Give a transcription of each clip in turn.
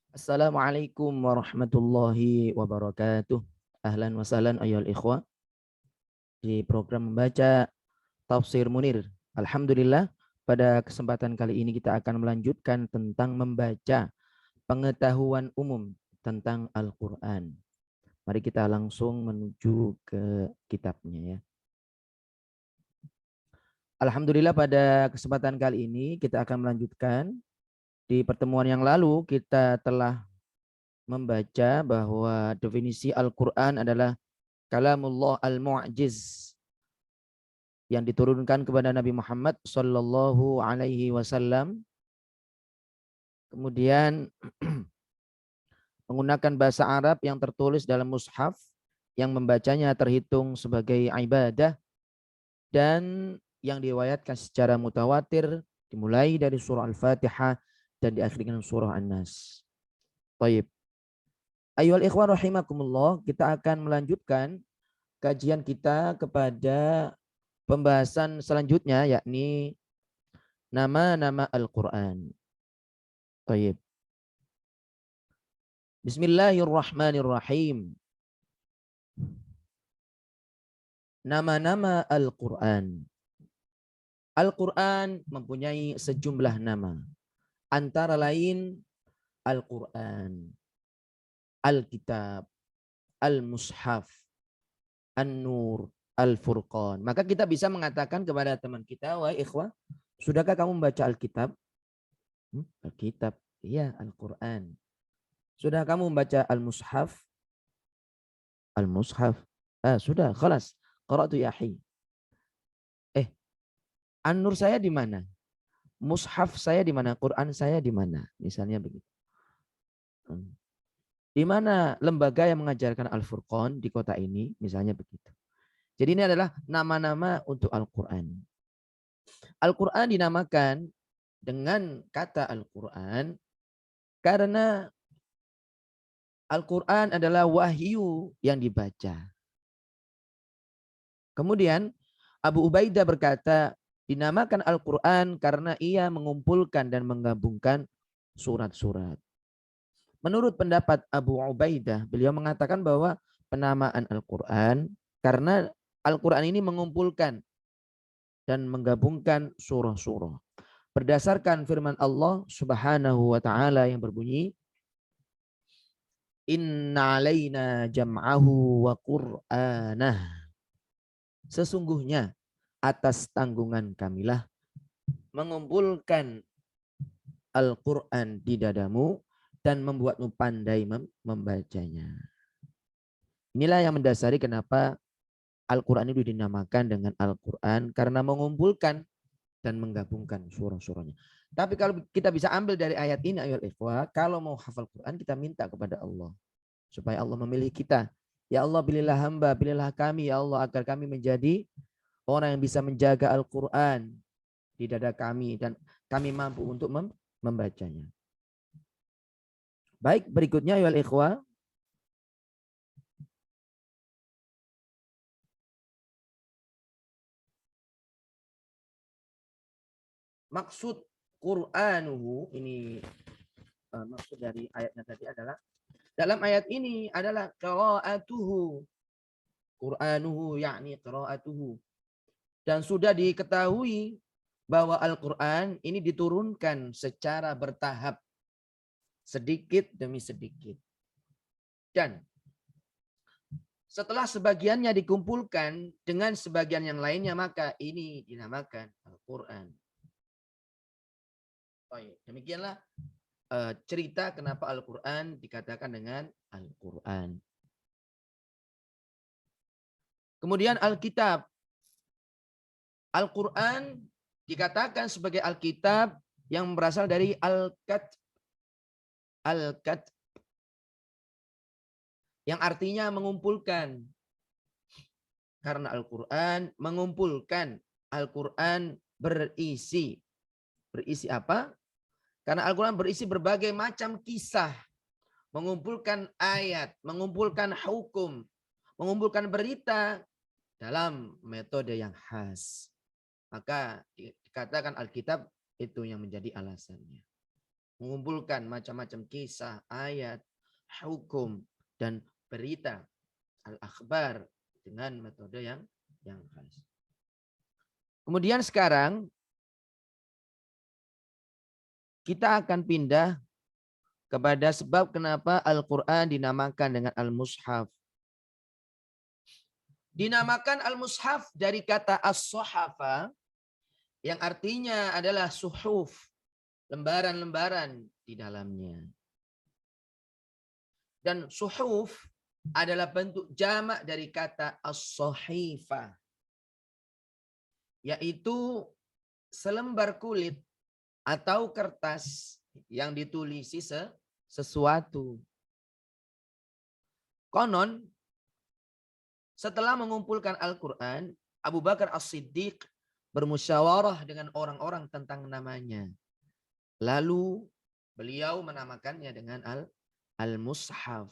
Assalamualaikum warahmatullahi wabarakatuh. Ahlan wa sahlan ayyuhal ikhwah di program membaca Tafsir Munir. Alhamdulillah, pada kesempatan kali ini kita akan melanjutkan tentang membaca pengetahuan umum tentang Al-Quran. Mari kita langsung menuju ke kitabnya ya. Alhamdulillah, pada kesempatan kali ini kita akan melanjutkan. Di pertemuan yang lalu kita telah membaca bahwa definisi Al-Quran adalah kalamullah al-mu'jiz yang diturunkan kepada Nabi Muhammad sallallahu alaihi wasallam, kemudian menggunakan bahasa Arab yang tertulis dalam mushaf, yang membacanya terhitung sebagai ibadah, dan yang diriwayatkan secara mutawatir dimulai dari surah Al-Fatihah dan diakhiri dengan surah An-Nas. Baik. Ayyuhal ikhwan rahimakumullah, kita akan melanjutkan kajian kita kepada pembahasan selanjutnya, yakni nama-nama Al-Quran. Baik. Bismillahirrahmanirrahim. Nama-nama Al-Quran. Al-Quran mempunyai sejumlah nama. Antara lain Al-Quran, Al-Kitab, Al-Mushaf, An-Nur, Al-Furqan. Maka kita bisa mengatakan kepada teman kita, wahai ikhwah, sudahkah kamu membaca Alkitab? Alkitab, iya, Al-Quran. Sudah kamu membaca Al-Mushaf? Al-Mushaf. Sudah, khalas. Qara'tu ya akhi. An-Nur saya di mana? Mushaf saya di mana? Quran saya di mana? Misalnya begitu. Di mana lembaga yang mengajarkan Al-Furqan di kota ini? Misalnya begitu. Jadi ini adalah nama-nama untuk Al-Quran. Al-Quran dinamakan dengan kata Al-Quran karena Al-Quran adalah wahyu yang dibaca. Kemudian Abu Ubaidah berkata, dinamakan Al-Quran karena ia mengumpulkan dan menggabungkan surat-surat. Menurut pendapat Abu Ubaidah, beliau mengatakan bahwa penamaan Al-Quran karena Al-Quran ini mengumpulkan dan menggabungkan surah-surah. Berdasarkan firman Allah Subhanahu wa taala yang berbunyi, Inna alaina jam'ahu wa qur'anah. Sesungguhnya atas tanggungan kamilah mengumpulkan Al-Quran di dadamu dan membuatmu pandai membacanya. Inilah yang mendasari kenapa Al-Quran itu dinamakan dengan Al-Quran, karena mengumpulkan dan menggabungkan surah-surahnya. Tapi kalau kita bisa ambil dari ayat ini, ayat ikhwah, kalau mau hafal Quran kita minta kepada Allah supaya Allah memilih kita. Ya Allah, pilihlah hamba, pilihlah kami ya Allah agar kami menjadi orang yang bisa menjaga Al-Quran di dada kami dan kami mampu untuk membacanya. Baik, berikutnya ya ikhwah. Maksud Qur'anuhu ini, maksud dari ayatnya tadi adalah, dalam ayat ini adalah qira'atuhu. Qur'anuhu yakni qira'atuhu. Dan sudah diketahui bahwa Al-Quran ini diturunkan secara bertahap, sedikit demi sedikit. Dan setelah sebagiannya dikumpulkan dengan sebagian yang lainnya, maka ini dinamakan Al-Quran. Demikianlah cerita kenapa Al-Quran dikatakan dengan Al-Quran. Kemudian Alkitab. Al-Quran dikatakan sebagai Alkitab yang berasal dari Al-Katb. Al-Katb. Yang artinya mengumpulkan. Karena Al-Quran mengumpulkan. Al-Quran berisi. Berisi apa? Karena Al-Quran berisi berbagai macam kisah. Mengumpulkan ayat. Mengumpulkan hukum. Mengumpulkan berita dalam metode yang khas. Maka dikatakan Alkitab itu yang menjadi alasannya. mengumpulkan macam-macam kisah, ayat, hukum, dan berita al-akhbar dengan metode yang khas. Kemudian sekarang kita akan pindah kepada sebab kenapa Al-Quran dinamakan dengan Al-Mushaf. Dinamakan Al-Mushaf dari kata as-sohafa yang artinya adalah suhuf, lembaran-lembaran di dalamnya. Dan suhuf adalah bentuk jamak dari kata as-sohifa, yaitu selembar kulit atau kertas yang ditulisi sesuatu. Konon, setelah mengumpulkan Al-Quran, Abu Bakar As-Siddiq bermusyawarah dengan orang-orang tentang namanya. Lalu beliau menamakannya dengan Al-Mushaf.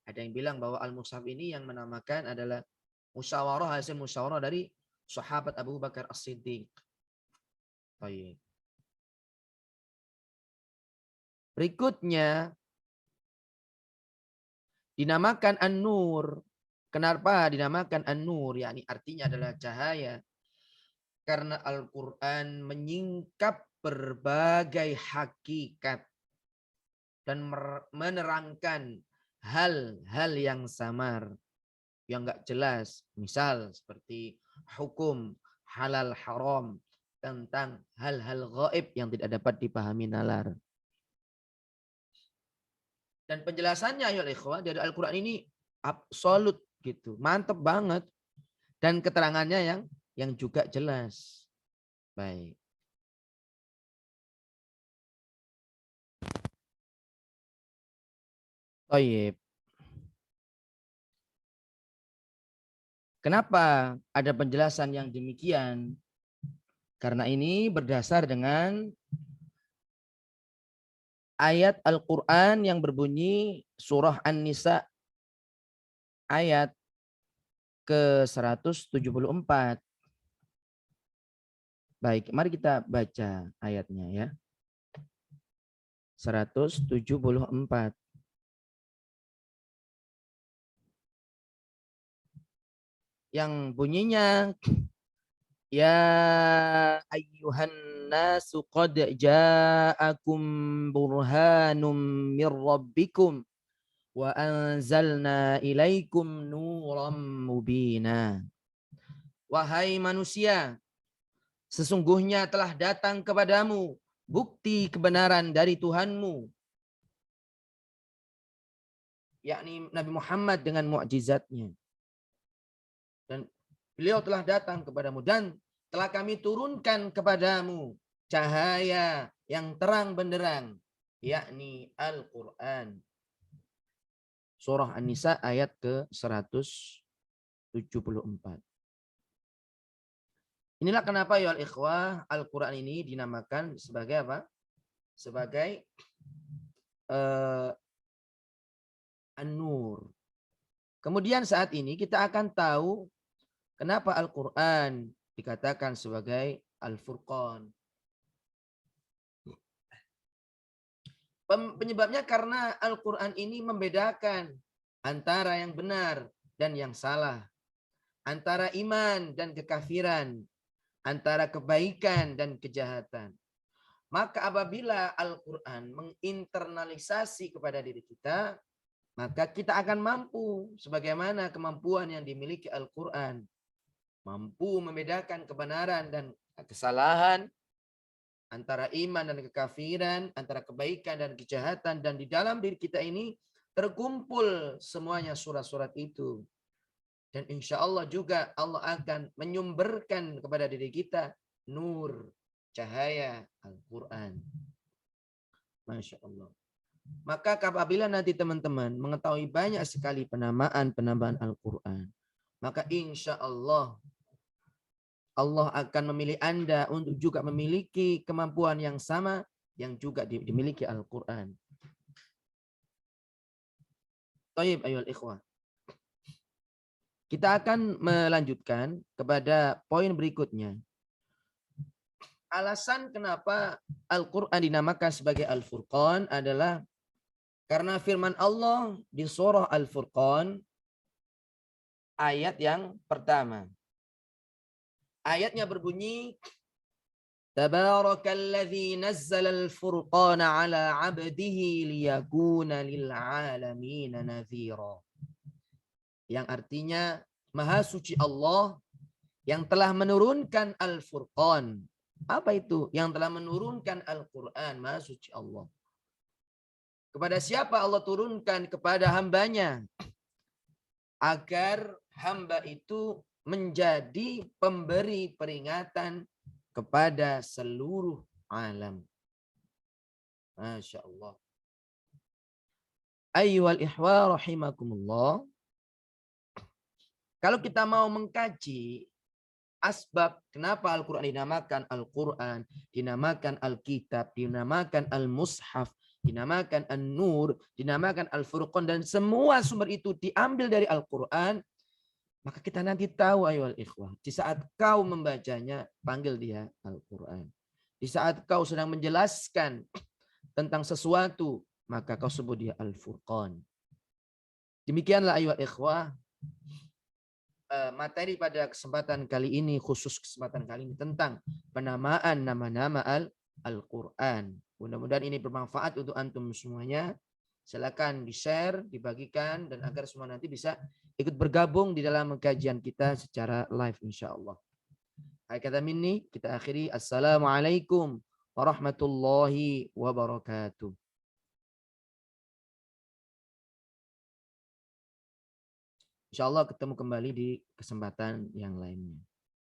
Ada yang bilang bahwa Al-Mushaf ini yang menamakan adalah hasil musyawarah dari sahabat Abu Bakar As-Siddiq. Baik. Berikutnya dinamakan An-Nur. Kenapa dinamakan An-Nur? Yakni artinya adalah cahaya. Karena Al-Quran menyingkap berbagai hakikat dan menerangkan hal-hal yang samar, yang enggak jelas. Misal seperti hukum halal haram, tentang hal-hal gaib yang tidak dapat dipahami nalar. Dan penjelasannya ya ikhwah dari Al-Quran ini absolut gitu, mantep banget, dan keterangannya yang juga jelas. Baik. Baik. Kenapa ada penjelasan yang demikian? Karena ini berdasar dengan ayat Al-Quran yang berbunyi surah An-Nisa ayat ke-174. Baik, mari kita baca ayatnya ya. 174. Yang bunyinya, ya ayyuhan nasu qad ja'akum burhanum mir rabbikum wa anzalna ilaikum nuram mubina. Wahai manusia, sesungguhnya telah datang kepadamu bukti kebenaran dari Tuhanmu, yakni Nabi Muhammad dengan mukjizatnya. Dan beliau telah datang kepadamu dan telah kami turunkan kepadamu cahaya yang terang benderang, yakni Al-Quran. Surah An-Nisa ayat ke-174. Inilah kenapa ya ikhwah Al-Quran ini dinamakan sebagai apa? Sebagai An-Nur. Kemudian saat ini kita akan tahu kenapa Al-Quran dikatakan sebagai Al-Furqan. Penyebabnya karena Al-Quran ini membedakan antara yang benar dan yang salah, antara iman dan kekafiran, antara kebaikan dan kejahatan. Maka apabila Al-Quran menginternalisasi kepada diri kita, maka kita akan mampu sebagaimana kemampuan yang dimiliki Al-Quran. Mampu membedakan kebenaran dan kesalahan, antara iman dan kekafiran, antara kebaikan dan kejahatan. Dan di dalam diri kita ini terkumpul semuanya surat-surat itu. Dan insya Allah juga Allah akan menyumberkan kepada diri kita nur, cahaya Al-Quran. Masya Allah. Maka apabila nanti teman-teman mengetahui banyak sekali penamaan Al-Quran, maka insya Allah Allah akan memilih Anda untuk juga memiliki kemampuan yang sama yang juga dimiliki Al-Quran. Taib ayol ikhwah. Kita akan melanjutkan kepada poin berikutnya. Alasan kenapa Al-Quran dinamakan sebagai Al-Furqan adalah karena firman Allah di surah Al-Furqan ayat yang pertama. Ayatnya berbunyi, Tabarakalladzi nazzalal furqana ala 'abdihi liyakuna lil 'alamin nadhira. Yang artinya Maha suci Allah yang telah menurunkan Al-Furqan. Apa itu? Yang telah menurunkan Al-Quran. Maha suci Allah. Kepada siapa Allah turunkan? Kepada hambanya. Agar hamba itu menjadi pemberi peringatan kepada seluruh alam. Masya Allah. Ayyuhal ihwa rahimakumullah. Kalau kita mau mengkaji asbab kenapa Al-Quran dinamakan Al-Quran, dinamakan Alkitab, dinamakan Al-Mushaf, dinamakan An-Nur, dinamakan Al-Furqan, dan semua sumber itu diambil dari Al-Quran, maka kita nanti tahu ayo al-ikhwah. Di saat kau membacanya, panggil dia Al-Quran. Di saat kau sedang menjelaskan tentang sesuatu, maka kau sebut dia Al-Furqan. Demikianlah ayo al-ikhwah. Materi pada kesempatan kali ini, khusus kesempatan kali ini tentang penamaan nama-nama Al-Quran. Mudah-mudahan ini bermanfaat untuk antum semuanya. Silakan di-share, dibagikan, dan agar semua nanti bisa ikut bergabung di dalam kajian kita secara live insya-Allah. Kata minni, kita akhiri. Assalamualaikum warahmatullahi wabarakatuh. Insya Allah ketemu kembali di kesempatan yang lainnya.